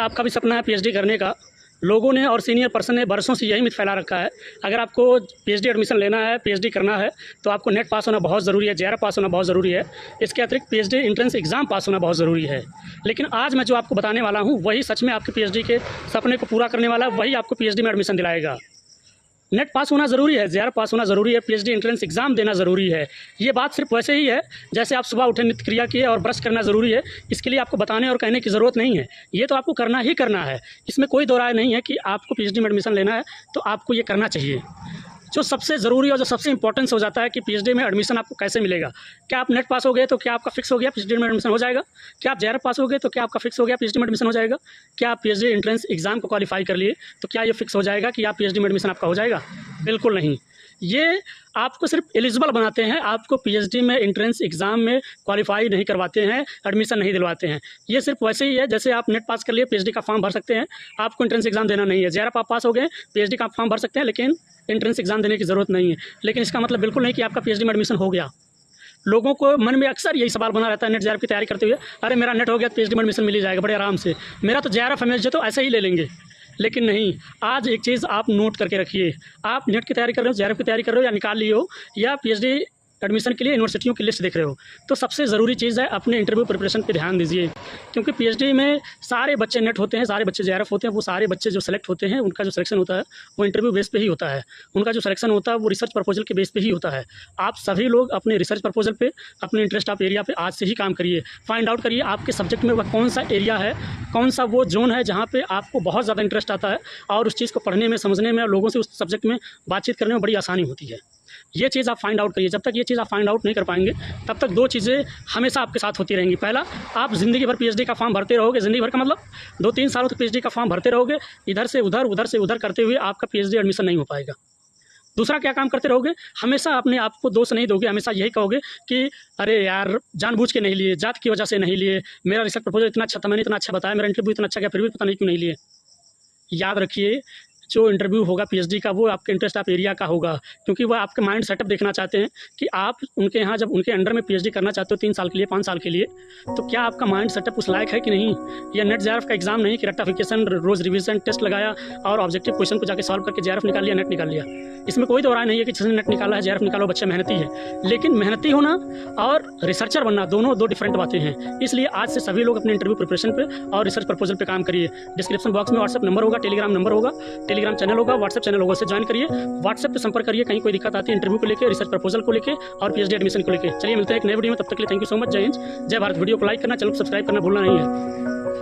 आपका भी सपना है पीएचडी करने का। लोगों ने और सीनियर पर्सन ने बरसों से यही मिथ फैला रखा है, अगर आपको पीएचडी एडमिशन लेना है, पीएचडी करना है तो आपको नेट पास होना बहुत ज़रूरी है, जेआरएफ पास होना बहुत ज़रूरी है। इसके अतिरिक्त पीएचडी एंट्रेंस एग्ज़ाम पास होना बहुत ज़रूरी है। लेकिन आज मैं जो आपको बताने वाला हूँ वही सच में आपके पीएचडी के सपने को पूरा करने वाला है, वही आपको पीएचडी में एडमिशन दिलाएगा। नेट पास होना ज़रूरी है, जेआरएफ पास होना ज़रूरी है, पीएचडी एंट्रेंस एग्ज़ाम देना ज़रूरी है। ये बात सिर्फ वैसे ही है जैसे आप सुबह उठे नित्य क्रिया किए और ब्रश करना ज़रूरी है। इसके लिए आपको बताने और कहने की ज़रूरत नहीं है, ये तो आपको करना ही करना है। इसमें कोई दो राय नहीं है कि आपको पीएचडी में एडमिशन लेना है तो आपको ये करना चाहिए। जो सबसे ज़रूरी और जो सबसे इंपॉर्टेंस हो जाता है कि पीएचडी में एडमिशन आपको कैसे मिलेगा। क्या आप नेट पास हो गए तो क्या आपका फिक्स हो गया पीएचडी में एडमिशन हो जाएगा? क्या आप जेआरएफ पास हो गए तो क्या आपका फिक्स हो गया पीएचडी में एडमिशन हो जाएगा? क्या आप पीएचडी एंट्रेंस एग्ज़ाम को क्वालिफाई कर लिए तो क्या ये फिक्स हो जाएगा कि आप पीएचडी में एडमिशन आपका हो जाएगा? बिल्कुल नहीं। ये आपको सिर्फ एलिजिबल बनाते हैं, आपको पीएचडी में एंट्रेंस एग्ज़ाम में क्वालिफाई नहीं करवाते हैं, एडमिशन नहीं दिलवाते हैं। ये सिर्फ वैसे ही है जैसे आप नेट पास कर लिए पीएचडी का फॉर्म भर सकते हैं, आपको एंट्रेंस एग्ज़ाम देना नहीं है। जेआरएफ आप पास हो गए, पीएचडी का फॉर्म भर सकते हैं लेकिन एंट्रेंस एग्ज़ाम देने की ज़रूरत नहीं है। लेकिन इसका मतलब बिल्कुल नहीं कि आपका पीएचडी में एडमिशन हो गया। लोगों को मन में अक्सर यही सवाल बना रहता है नेट जेआरएफ की तैयारी करते हुए, अरे मेरा नेट हो गया तो पीएचडी में एडमिशन मिल ही जाएगा बड़े आराम से, मेरा तो जेआरएफ एमएसजे तो ऐसे ही ले लेंगे। लेकिन नहीं, आज एक चीज़ आप नोट करके रखिए, आप नेट की तैयारी कर रहे हो, जेआरएफ की तैयारी कर रहे हो या निकाल लिए हो या पीएचडी एडमिशन के लिए यूनिवर्सिटियों की लिस्ट देख रहे हो, तो सबसे ज़रूरी चीज़ है अपने इंटरव्यू प्रिपरेशन पे ध्यान दीजिए। क्योंकि पीएचडी में सारे बच्चे नेट होते हैं, सारे बच्चे जेआरएफ होते हैं, वो सारे बच्चे जो सेलेक्ट होते हैं उनका जो सिलेक्शन होता है वो इंटरव्यू बेस पे ही होता है। उनका जो सिलेक्शन होता है वो रिसर्च प्रपोजल के बेस पे ही होता है। आप सभी लोग अपने रिसर्च प्रपोजल पे, अपने इंटरेस्ट ऑफ एरिया पे आज से ही काम करिए। फाइंड आउट करिए आपके सब्जेक्ट में वह कौन सा एरिया है, कौन सा वो जोन है जहाँ पे आपको बहुत ज़्यादा इंटरेस्ट आता है और उस चीज़ को पढ़ने में, समझने में और लोगों से उस सब्जेक्ट में बातचीत करने में बड़ी आसानी होती है। ये चीज़ आप फाइंड आउट करिए। जब तक ये चीज़ आप फाइंड आउट नहीं कर पाएंगे तब तक दो चीज़ें हमेशा आपके साथ होती रहेंगी। पहला, आप ज़िंदगी भर पीएचडी का फॉर्म भरते रहोगे, ज़िंदगी भर का मतलब 2-3 सालों तक पीएचडी का फॉर्म भरते रहोगे, इधर से उधर, उधर से उधर करते हुए आपका पीएचडी एडमिशन नहीं हो पाएगा। दूसरा क्या काम करते रहोगे, हमेशा अपने आप को दोष नहीं दोगे, हमेशा यही कहोगे कि अरे यार जानबूझ के नहीं लिए, जात की वजह से नहीं लिए, मेरा रिसर्च प्रपोजल इतना अच्छा था, मैंने इतना अच्छा बताया, मेरा इंटरव्यू इतना अच्छा गया, फिर भी पता नहीं क्यों नहीं लिए। याद रखिए, जो इंटरव्यू होगा पीएचडी का वो आपके इंटरेस्ट ऑफ एरिया का होगा, क्योंकि वो आपके माइंड सेटअप देखना चाहते हैं कि आप उनके यहाँ जब उनके अंडर में पीएचडी करना चाहते हो 3 साल के लिए, 5 साल के लिए, तो क्या आपका माइंड सेटअप उस लायक है कि नहीं। या नेट जेआरएफ का एग्जाम नहीं कि रेक्टिफिकेशन, रोज़ रिवीजन, टेस्ट लगाया और ऑब्जेक्टिव क्वेश्चन को जाके सॉल्व करके जेआरएफ निकाल लिया, नेट निकाल लिया। इसमें कोई दो राय नहीं है कि जिसने नेट निकाला है जेआरएफ निकालो, बच्चा मेहनती है। लेकिन मेहनती होना और रिसर्चर बनना दोनों दो डिफरेंट बातें हैं। इसलिए आज से सभी लोग अपने इंटरव्यू प्रिपरेशन पे और रिसर्च प्रपोजल पे काम करिए। डिस्क्रिप्शन बॉक्स में व्हाट्सएप नंबर होगा, टेलीग्राम नंबर होगा, टेलीग्राम चैनल होगा, व्हाट्सएप चैनल होगा, से ज्वाइन करिए, व्हाट्सएप पे संपर्क करिए कहीं कोई दिक्कत आती है इंटरव्यू को लेकर, रिसर्च प्रपोजल को लेकर और पीएचडी एडमिशन को लेकर। चलिए मिलते हैं एक नए वीडियो में, तब तक के लिए थैंक यू सो मच, जय हिंद, जय भारत। वीडियो को लाइक करना, चैनल को सब्सक्राइब करना भूलना नहीं है।